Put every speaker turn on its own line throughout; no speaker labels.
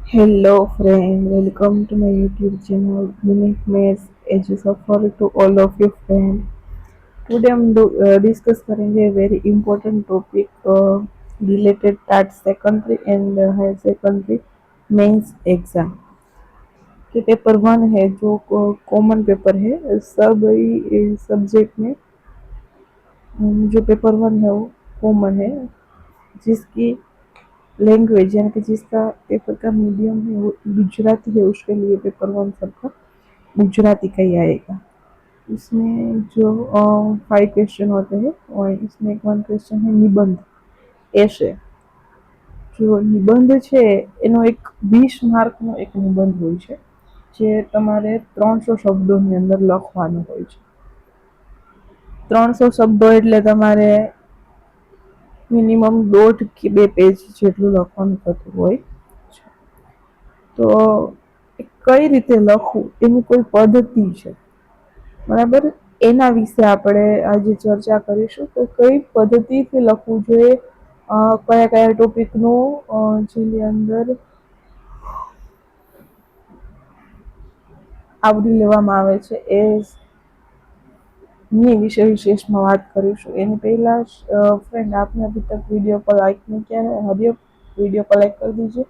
Hello friend, welcome to my YouTube channel Unique Maths as you suffer to all of your friends. Today discuss करेंगे very important topic related at secondary and higher secondary mains exam के paper one है जो common paper है सब subject में। जो paper one है वो कॉमन है जिसकी लैंग्वेज यानी कि जिसका पेपर का मीडियम है वो गुजराती है, उसके लिए पेपर वन सबका गुजराती का ही आएगा। इसमें जो 5 क्वेश्चन होते हैं और इसमें एक 1 क्वेश्चन है निबंध ऐसे। जो નિબંધ છે એનો એક 20 માર્કનો એક નિબંધ હોય છે જે તમારે 300 શબ્દોની અંદર લખવાનો હોય છે। 300 શબ્દો એટલે તમારે મિનિમમ 1.5 કે 2 પેજ જેટલું લખવાનું થતું હોય છે। તો કઈ રીતે લખવું એની કોઈ પદ્ધતિ છે, બરાબર? એના વિશે આપણે આજે ચર્ચા કરીશું કે કઈ પદ્ધતિથી લખવું જોઈએ, કયા કયા ટોપિકનું જેની અંદર આવરી લેવામાં આવે છે એ ની વિશે વિશેષમાં વાત કરીશું। એની પહેલા फ्रेंड आपने अभी तक वीडियो को लाइक नहीं किया है, अभी वीडियो को लाइक कर दीजिए,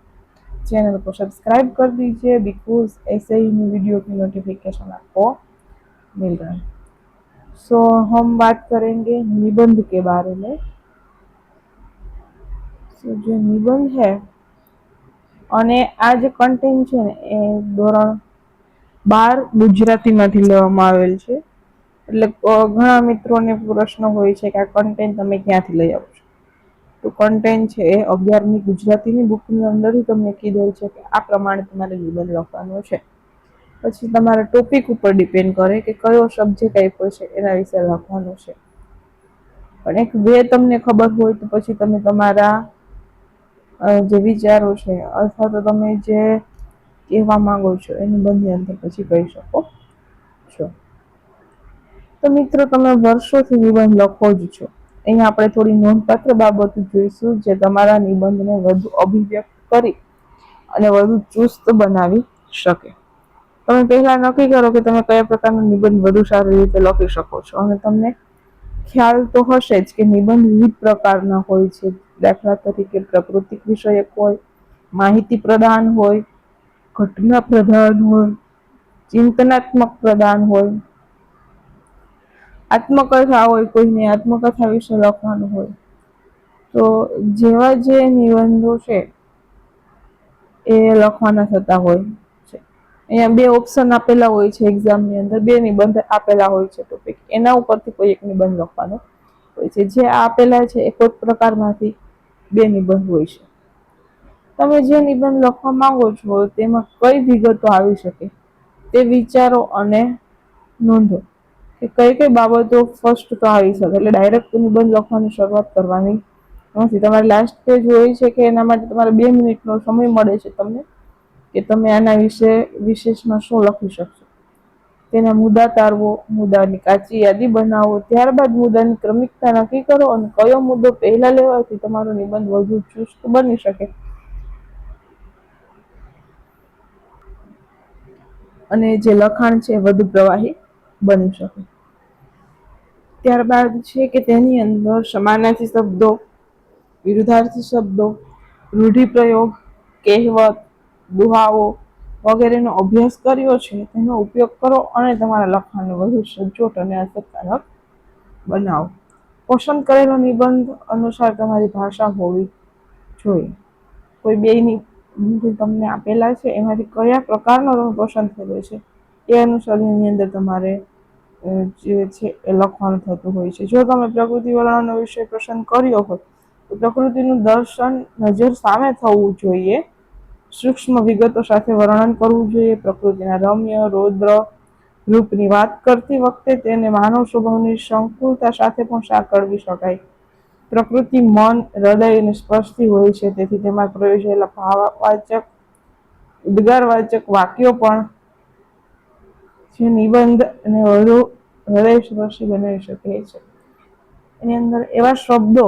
चैनल को सब्सक्राइब कर दीजिए बिकॉज ऐसे ही वीडियो की नोटिफिकेशन आपको मिल रहा है। सो हम बात करेंगे निबंध के बारे में। जो निबंध है અને આ જે કન્ટેન્ટ છે ને એ ધોરણ 12 ગુજરાતીમાંથી લેવામાં આવેલ છે। એટલે ઘણા મિત્રોને પ્રશ્ન હોય છે કે આ કન્ટેન્ટ તમે ક્યાંથી લઈ આવો છો? તો કન્ટેન્ટ છે એ 11મી ગુજરાતીની બુકની અંદરથી તમને કીધેલ છે કે આ પ્રમાણે તમારે નિબંધ લખવાનો છે। પછી તમારા ટોપિક ઉપર ડિપેન્ડ કરે કે કયો સબ્જેક્ટ આપ્યો છે એના વિશે લખવાનું છે। પણ એક વે તમને ખબર હોય તો પછી તમે તમારા જે વિચારો છે અથવા તો તમે જે કહેવા માંગો છો એ નિબંધની અંદર પછી કહી શકો છો। તો મિત્રો તમે વર્ષોથી નિબંધ લખો જ છો। અહીંયા આપણે થોડી નોંધપાત્ર બાબતો જોઈશું જે તમારા નિબંધને વધુ અભિવ્યક્ત કરી અને વધુ ચુસ્ત બનાવી શકે। તમે પહેલા નક્કી કરો કે તમે કયા પ્રકારનો નિબંધ વધુ સારી રીતે લખી શકો છો અને તમને ખ્યાલ તો હશે જ કે નિબંધ વિવિધ પ્રકારના હોય છે। દાખલા તરીકે પ્રાકૃતિક વિષયક હોય, માહિતી પ્રદાન હોય, ઘટના પ્રધાન હોય, ચિંતનાત્મક પ્રદાન હોય, આત્મકથા હોય, કોઈને આત્મકથા વિશે લખવાનું હોય। તો જેવા જે નિબંધો છે એ લખવાના થતા હોય છે। અહીંયા 2 ઓપ્શન આપેલા હોય છે એક્ઝામની અંદર, 2 નિબંધ આપેલા હોય છે ટોપિક, એના ઉપરથી કોઈ એક નિબંધ લખવાનો હોય છે। જે આપેલા છે એ કોઈ પ્રકારમાંથી 2 નિબંધ હોય છે। તમે જે નિબંધ લખવા માંગો છો તેમાં કઈ વિગતો આવી શકે તે વિચારો અને નોંધો કે કઈ કઈ બાબતો ફર્સ્ટ તો આવી શકે। એટલે ડાયરેક્ટ નિબંધ લખવાની શરૂઆત કરવાની નથી। તમારે લાસ્ટ પેજ હોય છે કે એના માટે તમારે 2 મિનિટનો સમય મળે છે તમને કે તમે આના વિશે વિશેષમાં શું લખી શકશો। તેના મુદ્દા તારવો, મુદ્દાની કાચી યાદી બનાવો, ત્યારબાદ મુદ્દાની ક્રમિકતા નક્કી કરો અને કયો મુદ્દો પહેલા લેવાથી તમારો નિબંધ વધુ ચુસ્ત બની શકે અને જે લખાણ છે વધુ પ્રવાહી બની શકે। ત્યારબાદ છે કે તેની અંદર સમાનાર્થી શબ્દો, વિરુદ્ધાર્થી શબ્દો, રૂઢિપ્રયોગ, કહેવત, દુહાઓ વગેરેનો અભ્યાસ કર્યો છે તેનો ઉપયોગ કરો અને તમારા લખાણને વધુ સચોટ અને અસરકારક બનાવો। પસંદ કરેલો નિબંધ અનુસાર તમારી ભાષા હોવી જોઈએ। કોઈ 2 તમને આપેલા છે એમાંથી કયા પ્રકારનો પસંદ થયેલો છે એ અનુસાર એની અંદર તમારે જે છે એ લખવાનું થતું હોય છે। જો તમે પ્રકૃતિ વર્ણનનો વિષય પસંદ કર્યો હોય તો પ્રકૃતિનું દર્શન નજર સામે થવું જોઈએ, સૂક્ષ્મ વિગતો સાથે વર્ણન કરવું જોઈએ। પ્રકૃતિના રમ્ય રૌદ્ર રૂપની વાત કરતી વખતે તેને માનવ સ્વભાવની સંકુલતા સાથે પણ સાંકળવી શકાય। પ્રકૃતિ મન, હૃદય અને સ્પર્શથી હોય છે, તેથી તેમાં પ્રયોજાયેલા ભાવવાચક, ઉદ્ગારવાચક વાક્યો પણ જે નિબંધ અને વધુ હૃદયસ્પર્શી બનાવી શકે છે। એની અંદર એવા શબ્દો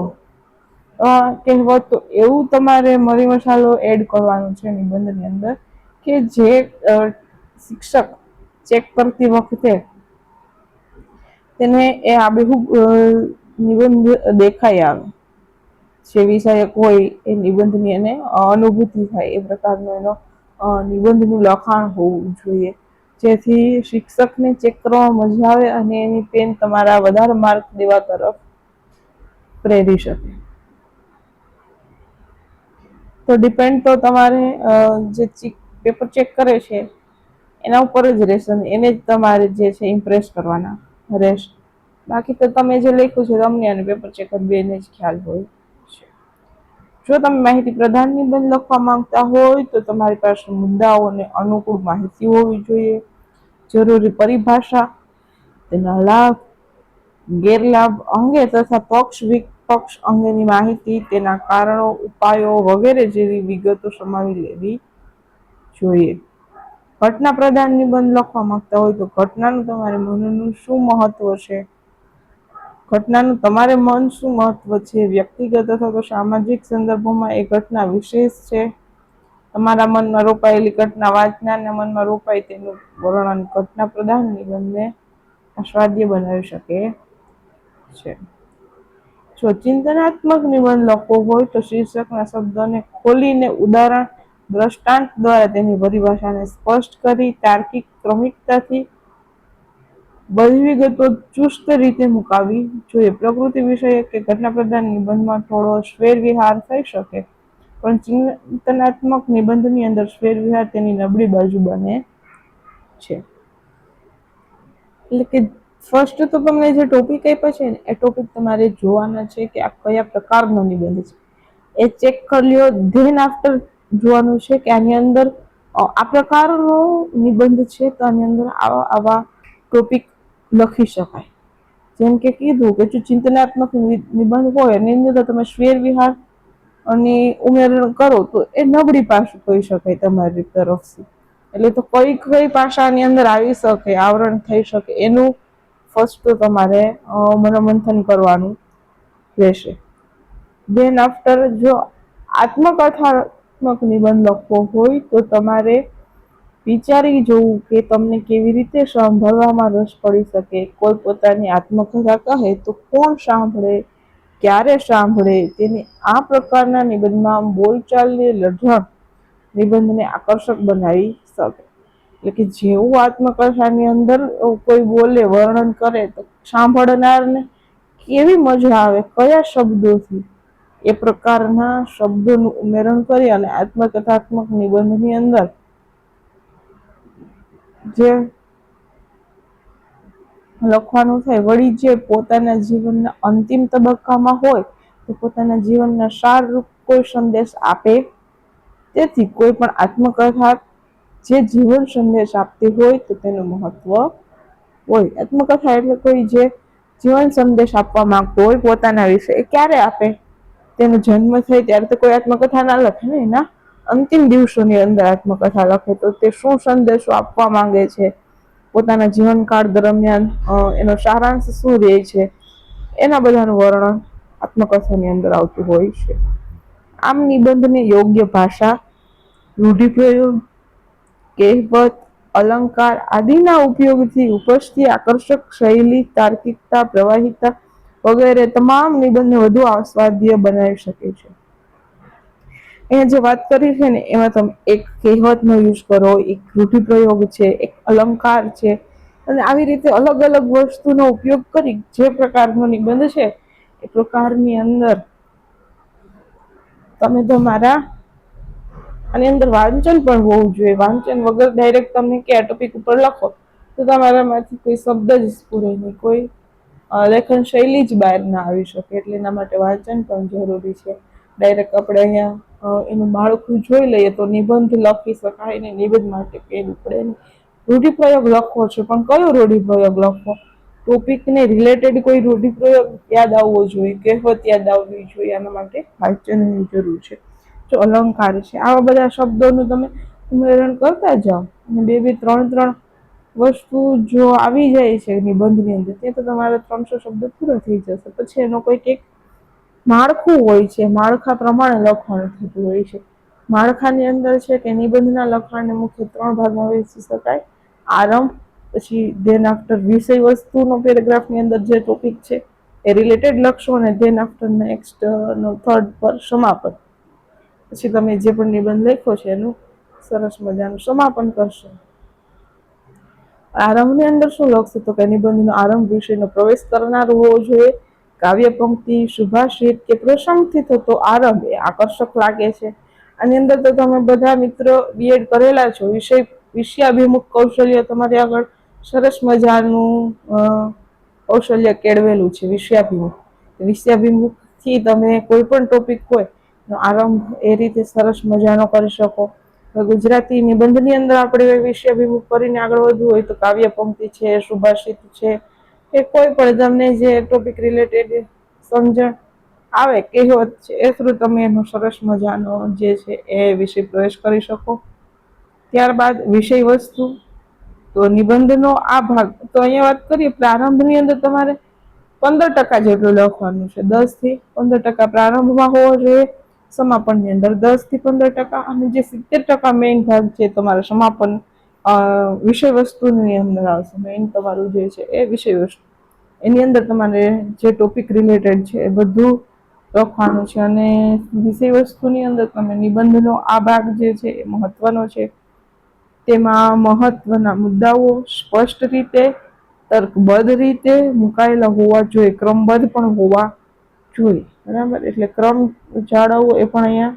કહેવત, તો એવું તમારે મરી મસાલો એડ કરવાનો છે નિબંધની અંદર કે જે શિક્ષક ચેક કરતી વખતે તેને એ આબેહૂબ નિબંધ દેખાઈ આવે. જે વિષયક હોય એ નિબંધની એને અનુભૂતિ થાય એ પ્રકારનો એનો નિબંધનું લખાણ હોવું જોઈએ, જેથી શિક્ષકને ચેક કરવામાં મજા આવે અને એની પેન તમારા વધારે માર્ક દેવા તરફ પ્રેરી શકે. તો ડિપેન્ડ તો તમારે જે પેપર ચેક કરે છે એના ઉપર જ રહેશે, એને જ તમારે જે છે ઇમ્પ્રેસ કરવાના રહેશે. બાકી તો તમે જે લખ્યું છે તમને અને પેપર ચેકર બેને જ ખ્યાલ હોય છે. જો તમે માહિતી પ્રધાન નિબંધ લખવા માંગતા હોય તો તમારી પાસે મુદ્દાઓને અનુકૂળ માહિતી હોવી જોઈએ, જરૂરી પરિભાષા, તેના લાભ, ગેરલાભ અંગે તથા પક્ષ વિપક્ષ અંગેની માહિતી, તેના કારણો, ઉપાયો વગેરે જેવી વિગતો સમાવી લેવી જોઈએ. ઘટના પ્રધાન નિબંધ લખવા માંગતા હોય તો ઘટનાનું તમારે મનનું શું મહત્વ છે, ઘટનાનું તમારે મન શું મહત્વ છે, વ્યક્તિગત અથવા તો સામાજિક સંદર્ભોમાં એ ઘટના વિશેષ છે, તમારા મનમાં રોપાયેલી ઘટના વાંચનારના મનમાં રોપાય તેનું વર્ણન ઘટના પ્રધાન નિબંધને આસ્વાદ્ય બનાવી શકે છે. જો ચિંતનાત્મક નિબંધ લખવો હોય તો શીર્ષકના શબ્દોને ખોલીને ઉદાહરણ દ્રષ્ટાંત દ્વારા તેની પરિભાષાને સ્પષ્ટ કરી તાર્કિક ક્રમિકતાથી બધી વિગતો ચુસ્ત રીતે મુકાવી જોઈએ. પ્રકૃતિ વિષયક કે ઘટના પ્રધાન નિબંધમાં થોડો સ્વેર-વિહાર થઈ શકે, પણ ચિંતનાત્મક નિબંધની અંદર સ્વેર-વિહાર તેની નબળી બાજુ બને છે. એટલે કે ફર્સ્ટ તો તમને જે ટોપિક આપ્યો છે ને એ ટોપિક તમારે જોવાના છે કે આ કયા પ્રકારનો નિબંધ છે એ ચેક કરી લ્યો. ધેન આફ્ટર જોવાનું છે કે આની અંદર આ પ્રકારનો નિબંધ છે તો આની અંદર આવા ટોપિક લખી શકાય. જેમ કે કીધું કે જો ચિંતનાત્મક નિબંધ હોય એની અંદર તમે સ્વેર વિહાર અને ઉમેરણ કરો તો એ નબળી પાસું કહી શકાય તમારી તરફથી. એટલે તો કઈ ભાષાની અંદર આવી શકે, આવરણ થઈ શકે, એનું ફર્સ્ટ તો તમારે મનોમંથન કરવાનું રહેશે. ધેન આફ્ટર જો આત્મકથાત્મક નિબંધ લખવો હોય તો તમારે વિચારી જોવું કે તમને કેવી રીતે સાંભળવામાં રસ પડી શકે. કોઈ પોતાની આત્મકથા કહે તો કોણ સાંભળે, ક્યારે સાંભળે, તેની આ પ્રકારના નિબંધમાં બોલચાલની લઢણ નિબંધને આકર્ષક બનાવી શકે. એટલે કે જેવું આત્મકથાની અંદર કોઈ બોલે, વર્ણન કરે તો સાંભળનારને કેવી મજા આવે, કયા શબ્દોથી, એ પ્રકારના શબ્દોનું ઉમેરણ કરી અને આત્મકથાત્મક નિબંધની અંદર જે લખવાનું થાય. વળી જે પોતાના જીવનના અંતિમ તબક્કામાં હોય તો પોતાના જીવનના સારરૂપ કોઈ સંદેશ આપે. તેથી કોઈ પણ આત્મકથા જે જીવન સંદેશ આપતી હોય તો તેનું મહત્વ હોય. આત્મકથા એટલે કોઈ જે જીવન સંદેશ આપવા માંગતો હોય પોતાના વિશે, એ ક્યારે આપે? તેનો જન્મ થાય ત્યારે તો કોઈ આત્મકથા ના લખે ને, એના અંતિમ દિવસોની અંદર આત્મકથા લખે. તો તે શું સંદેશો આપવા માંગે છે, પોતાના જીવનકાળ દરમિયાન એનો સારાંશ શું રહે છે, એના બધાનું વર્ણન આત્મકથાની અંદર આવતું હોય છે. આમ નિબંધને યોગ્ય ભાષા, રૂઢિપ્રયોગ, કહેવત, અલંકાર આદિના ઉપયોગથી ઉપજતી આકર્ષક શૈલી, તાર્કિકતા, પ્રવાહિતા વગેરે તમામ નિબંધને વધુ આસ્વાદ્ય બનાવી શકે છે. અહીંયા જે વાત કરી છે ને એમાં તમે એક કહેવતનો યુઝ કરો, એક રૂઢિપ્રયોગ છે, એક અલંકાર છે, અને આવી રીતે અલગ અલગ વસ્તુનો ઉપયોગ કરી જે પ્રકારનો નિબંધ છે એ પ્રકારની અંદર તમે તમારા આની અંદર વાંચન પણ હોવું જોઈએ. વાંચન વગર ડાયરેક્ટ તમને કે આ ટોપિક ઉપર લખો તો તમારામાંથી કોઈ શબ્દ જ સ્ફુરે નહીં, કોઈ લેખન શૈલી જ બહાર ના આવી શકે. એટલે એના માટે વાંચન પણ જરૂરી છે. ડાયરેક્ટ આપણે અહીંયા એનું માળખું જોઈ લઈએ તો નિબંધ લખી શકાય ને, નિબંધ માટે પેન ઉપડે ને. રૂઢિપ્રયોગ લખવો છે પણ કયો રૂઢિપ્રયોગ લખવો? ટોપિકને રિલેટેડ કોઈ રૂઢિપ્રયોગ યાદ આવવો જોઈએ, કહેવત યાદ આવવી જોઈએ. આના માટે વાંચનની જરૂર છે. જો અલંકાર છે, આવા બધા શબ્દોનું તમે ઉમેરણ કરતા જાઓ અને બે ત્રણ વસ્તુ જો આવી જાય છે નિબંધની અંદર, ત્યાં તો તમારા 300 શબ્દ પૂરા થઈ જશે. પછી એનો કોઈક એક માળખું હોય છે, માળખા પ્રમાણે લખાણ થતું હોય છે. માળખાની અંદર છે કે નિબંધના લખાણને મુખ્ય 3 ભાગમાં વહેંચી શકાય. આરંભ, પછી ધેન આફ્ટર વિષય વસ્તુનો પેરેગ્રાફની અંદર જે ટોપિક છે એ રિલેટેડ લખશો, અને ધેન આફ્ટર નેક્સ્ટ નો થર્ડ પર સમાપન. પછી તમે જે પણ નિબંધ લખ્યો છે એનું સરસ મજાનું સમાપન કરશો. આરંભની અંદર શું લખશો તો કે નિબંધનો આરંભ વિષયનો પ્રવેશ કરનાર હોવો જોઈએ. કાવ્ય પંક્તિ, સુભાષિત કે પ્રસંગથી થતો આરંભ એ આકર્ષક લાગે છે. આની અંદર તો તમે બધા મિત્રો બીએડ કરેલા છો, વિષયાભિમુખ કૌશલ્ય તમારી આગળ સરસ મજાનું કૌશલ્ય કેળવેલું છે. વિષયાભિમુખ થી તમે કોઈ પણ ટોપિક હોય એનો આરંભ એ રીતે સરસ મજાનો કરી શકો. ગુજરાતી નિબંધની અંદર આપણે વિષયાભિમુખ કરીને આગળ વધવું હોય તો કાવ્ય પંક્તિ છે, સુભાષિત છે, કે કોઈ પણ તમને જે ટોપિક રિલેટેડ સમજણ આવે, કહેવત છે, એ થ્રુ તમે એનો સરસ મજાનો જે છે એ વિષય પ્રવેશ કરી શકો. ત્યારબાદ વિષય વસ્તુ, તો નિબંધનો આ ભાગ તો અહીંયા વાત કરીએ પ્રારંભની અંદર તમારે 15% જેટલું લખવાનું છે. 10 થી 15% પ્રારંભમાં હોવો જોઈએ, સમાપનની અંદર 10 થી 15%, અને જે 70% મેઇન ભાગ છે તમારે સમાપન વિષય વસ્તુની અંદર આવશે. મેઇન તમારું જે છે એ વિષય વસ્તુ, એની અંદર તમારે જે ટોપિક રિલેટેડ છે એ બધું લખવાનું છે. અને વિષય વસ્તુની અંદર તમે નિબંધનો આ ભાગ જે છે એ મહત્વનો છે. તેમાં મહત્વના મુદ્દાઓ સ્પષ્ટ રીતે, તર્કબદ્ધ રીતે મુકાયેલા હોવા જોઈએ, ક્રમબદ્ધ પણ હોવા જોઈએ. બરાબર, એટલે ક્રમ જાળવવો એ પણ અહીંયા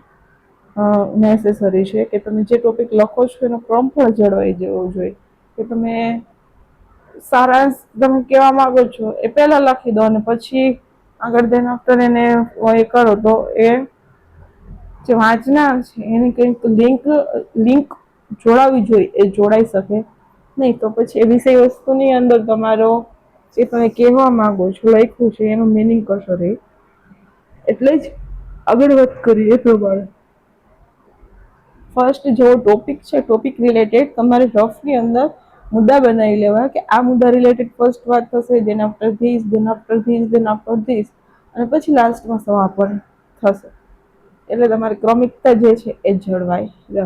નેસેસરી છે કે તમે જે ટોપિક લખો છો એનો ક્રમ પણ જળવાઈ જવો જોઈએ. કે તમે સારાંશ તમે કહેવા માંગો છો એ પહેલા લખી દો અને પછી આગળ ધેન આફ્ટર એને એ કરો તો એ જે વાંચનાર છે એની કંઈક લિંક જોડાવી જોઈએ, એ જોડાઈ શકે નહીં. તો પછી એ વિષય વસ્તુની અંદર તમારો જે તમે કહેવા માંગો છો, લખ્યું છે, એનું મિનિંગ કશો રહે. એટલે જ આગળ વાત કરીએ એ પ્રમાણે ફર્સ્ટ જેવો ટોપિક છે, ટોપિક રિલેટેડ તમારે રફની અંદર મુદ્દા બનાવી લેવા કે આ મુદ્દા રિલેટેડ ફર્સ્ટ વાત થશે, than after this, than after this, than after this, અને પછી લાસ્ટમાં સમાપન થશે. એટલે તમારી ક્રમિકતા જે છે એ જળવાઈ રહે.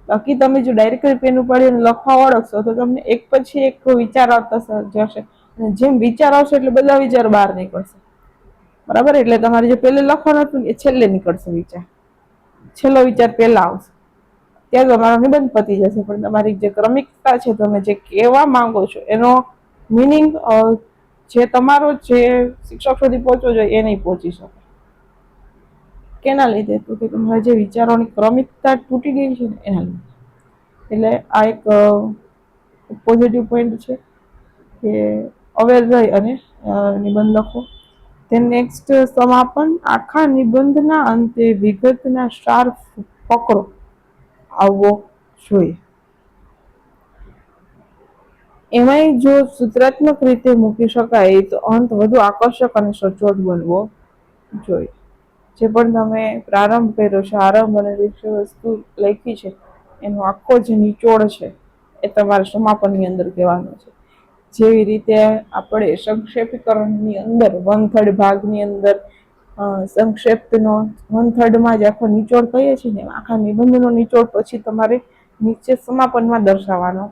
બાકી તમે જો ડાયરેક્ટલી પેન ઉપાડીને લખવા વળગશો તો તમને એક પછી એક વિચાર આવતા જશે, અને જેમ વિચાર આવશે એટલે બધા વિચાર બહાર નીકળશે. બરાબર, એટલે તમારે જે પહેલે લખવાનું હતું એ છેલ્લે નીકળશે વિચાર, છેલ્લો વિચાર પહેલા આવશે, ત્યાં તમારો નિબંધ પતી જશે. પણ તમારી જે ક્રમિકતા છે, તમે જે કહેવા માંગો છો એનો મિનિંગ જે તમારો જે શિક્ષક સુધી પહોંચવો જોઈએ એ નહીં પહોંચી શકે. કેના લીધે? તો કે તમારા જે વિચારોની ક્રમિકતા તૂટી ગઈ છે ને એના લીધે. એટલે આ એક પોઝિટિવ પોઈન્ટ છે કે અવેર રહી અને નિબંધ લખો. ધેન નેક્સ્ટ સમાપન, આખા નિબંધના અંતે વિગતના સાર પકડો આવવો જોઈએ. એમાંય જો સૂત્રાત્મક રીતે મૂકી શકાય તો અંત વધુ આકર્ષક અને સચોટ બનવો જોઈએ. જે પણ તમે પ્રારંભ કર્યો છે, આરંભ અને વિષય વસ્તુ લખી છે, એનો આખો જે નિચોડ છે એ તમારે સમાપનની અંદર કહેવાનો છે. જેવી રીતે આપણે સંક્ષેપીકરણની અંદર 1/3 ભાગની અંદર સંક્ષેપ્તનો 1/3 જ આખો નિચોડ કહીએ છીએ ને, આખા નિબંધનો નિચોડ પછી તમારે નીચે સમાપનમાં દર્શાવવાનો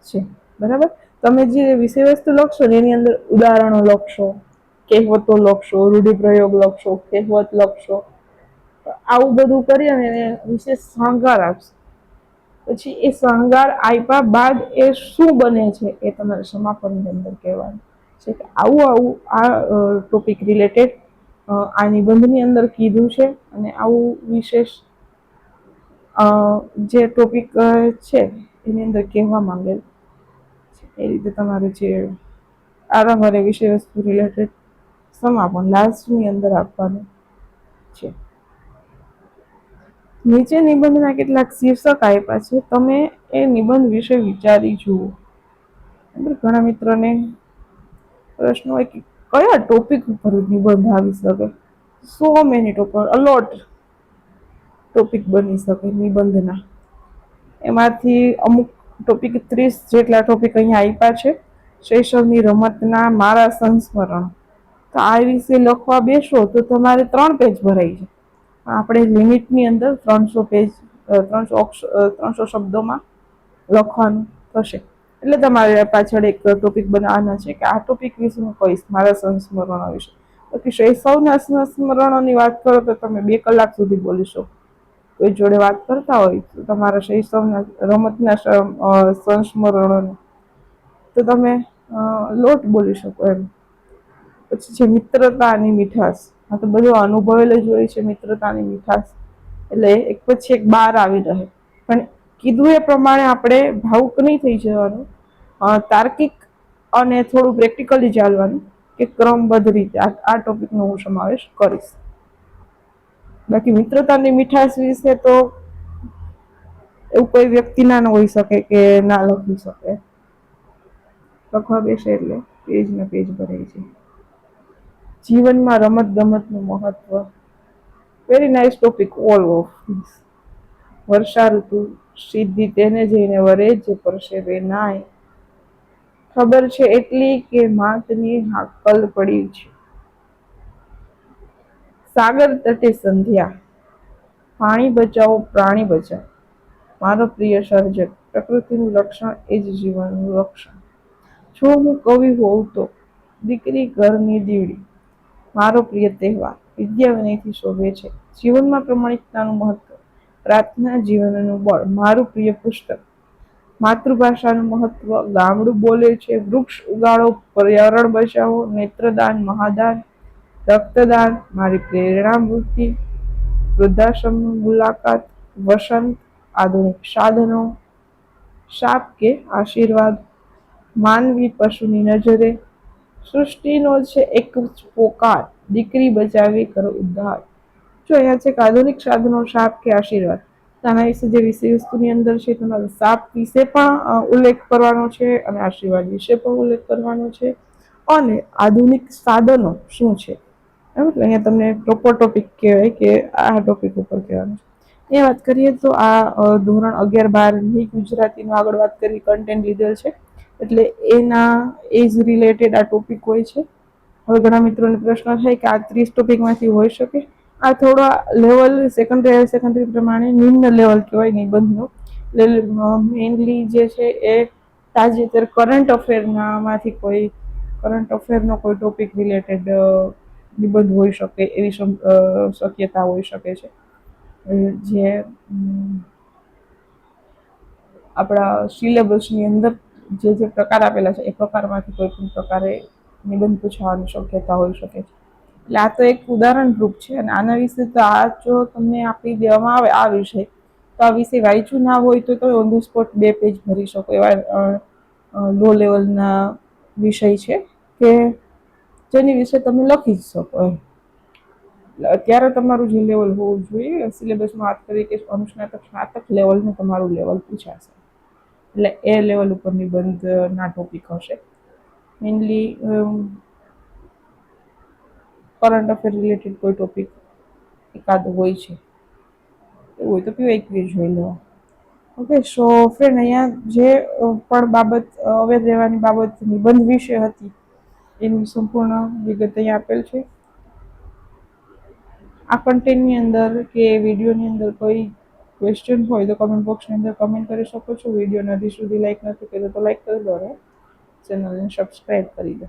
છે. બરાબર, તમે જે વિષય વસ્તુ લખશો ને એની અંદર ઉદાહરણો લખશો, કહેવતો લખશો, રૂઢિપ્રયોગ લખશો, કહેવત લખશો, આવું બધું કરી અને વિશેષ શણગાર આપશે. પછી એ શણગાર આપ્યા બાદ એ શું બને છે એ તમારે સમાપનની અંદર કહેવાનું છે કે આવું આ ટોપિક રિલેટેડ આ નિબંધની અંદર કીધું છે, અને આવું વિશેષ જે ટોપિક છે એની અંદર કહેવા માંગેલ છે. એ રીતે તમારે જે આરંભ અને વિષય વસ્તુ રિલેટેડ સમાપન લાસ્ટની અંદર આપવાનું છે. નીચે નિબંધના કેટલાક શીર્ષક આપ્યા છે, તમે એ નિબંધ વિશે વિચારી જુઓ. ઘણા મિત્રોને પ્રશ્ન હોય કે કયા ટોપિક ઉપર નિબંધ આવી શકે. So many topic, a lot topic બની શકે નિબંધના. એમાંથી અમુક ટોપિક 30 જેટલા ટોપિક અહીંયા આપ્યા છે. શૈશવની રમતના મારા સંસ્મરણ, તો આ વિશે લખવા બેસો તો તમારે 3 પેજ ભરાઈ જાય. આપણે લિમિટની અંદર 300 પેજ 300 શબ્દોમાં લખવાનું થશે. એટલે તમારે પાછળ એક ટોપિક બનાવવાના છે કે આ ટોપિક વિશે હું કહીશ મારા સંસ્મરણો વિશે. બાકી શૈશવના સંસ્મરણોની વાત કરો તો તમે 2 કલાક સુધી બોલી શકો. કોઈ જોડે વાત કરતા હોય તો તમારા શૈશવના રમતના સંસ્મરણોને તો તમે લોટ બોલી શકો એમ. પછી છે મિત્રતાની મીઠાશ. આ તો બધું અનુભવેલ જ હોય છે મિત્રતાની મીઠાશ. એટલે એક પછી એક બહાર આવી રહે. પણ કીધું એ પ્રમાણે આપણે ભાવુક નહીં થઈ જવાનું. તાર્કિક અને થોડું પ્રેક્ટિકલી ચાલવાનું કે ક્રમબદ્ધ રીતે આ ટોપિકનો હું સમાવેશ કરીશ. બાકી મિત્રતાની મીઠાશ વિશે તો એવું કોઈ વ્યક્તિ ના હોઈ શકે કે ના લખી શકે. લખવા બેસે એટલે પેજ ને પેજ ભરાઈ છે. જીવનમાં રમત ગમતનું મહત્વ. Very nice topic all of this. વર્ષા ઋતુ સીધી તેને જઈને વરે જે પરસેવે નાય. ખબર છે એટલી કે માતની હાકલ પડી છે. સાગર તટે સંધ્યા. પાણી બચાવો પ્રાણી બચાવો. મારો પ્રિય સર્જક. પ્રકૃતિનું રક્ષણ એ જ જીવનનું રક્ષણ. જો હું કવિ હોઉં તો દીકરી ઘરની દીવડી. મારો પ્રિય તહેવાર. વિદ્યા વિનયથી શોભે છે. જીવનમાં પ્રમાણિકતાનું મહત્વ. પ્રાર્થના જીવનનું બળ. મારું પ્રિય પુસ્તક. માતૃભાષાનું મહત્વ. ગામડું બોલે છે વૃક્ષ ઉગાડો પર્યાવરણ બચાવો. નેત્રદાન મહાદાન. રક્તદાન મારી પ્રેરણાવૃત્તિ. વૃદ્ધાશ્રમની મુલાકાત. વસંત આધુનિક સાધનો. શાપ કે આશીર્વાદ. માનવી પશુની નજરે. સૃષ્ટિનો છે એક જ પોકાર. દીકરી બચાવી કરો ઉદ્ધાર. જો અહીંયા છે કે આધુનિક સાધનો શાપ કે આશીર્વાદ. આના વિશે જે વિષય વસ્તુની અંદર છે તમારે શાપ વિશે પણ ઉલ્લેખ કરવાનો છે અને આશીર્વાદ વિશે પણ ઉલ્લેખ કરવાનો છે. અને આધુનિક સાધનો શું છે એટલે અહીંયા તમને પ્રોપર ટોપિક કહેવાય કે આ ટોપિક ઉપર કહેવાનું છે. એ વાત કરીએ તો આ ધોરણ 11-12ની ગુજરાતીનું આગળ વાત કરી કન્ટેન્ટ લીધેલ છે. એટલે એના એજ રિલેટેડ આ ટોપિક હોય છે. હવે ઘણા મિત્રોને પ્રશ્ન થાય કે આ 30 ટોપિકમાંથી હોઈ શકે. આ થોડા લેવલ સેકન્ડરી પ્રમાણે નિમ્ન લેવલ કહેવાય નિબંધનો. એટલે મેઇનલી જે છે એ તાજેતર કરંટ અફેરમાંથી કોઈ કરંટ અફેરનો કોઈ ટોપિક રિલેટેડ નિબંધ હોઈ શકે એવી શક્યતા હોઈ શકે છે. જે આપણા સિલેબસની અંદર જે પ્રકાર આપેલા છે એ પ્રકારમાંથી કોઈ પણ પ્રકારે નિબંધ પૂછવાની શક્યતા હોઈ શકે છે. એટલે આ તો એક ઉદાહરણ રૂપ છે અને આના વિશે તો આ જો તમને આપી દેવામાં આવે આ વિષય તો આ વિશે વાંચ્યું ના હોય તો તમે ઓન ધ સ્પોટ 2 પેજ ભરી શકો એવા લો લેવલના વિષય છે કે જેની વિશે તમે લખી જ શકો એમ. અત્યારે તમારું જે લેવલ હોવું જોઈએ સિલેબસમાં વાત કરી કે સ્નાતક લેવલનું તમારું લેવલ પૂછાશે. એટલે એ લેવલ ઉપર નિબંધના ટોપિક હશે. મેઇનલી કરંટ અફેર રિલેટેડ કોઈ ટોપિક એકાદ હોય છે. એવું હોય તો PYQ જોઈ લો. ઓકે સો ફ્રેન્ડ અહીંયા જે પણ બાબત અવેર રહેવાની બાબત નિબંધ વિશે હતી એની સંપૂર્ણ વિગત અહીંયા આપેલ છે. આ કન્ટેન્ટની અંદર કે વિડીયોની અંદર કોઈ ક્વેશ્ચન હોય તો કમેન્ટ બોક્સની અંદર કમેન્ટ કરી શકો છો. વિડીયોને હજી સુધી લાઈક નથી કર્યો તો લાઈક કરી દો અને ચેનલને સબસ્ક્રાઈબ કરી દો.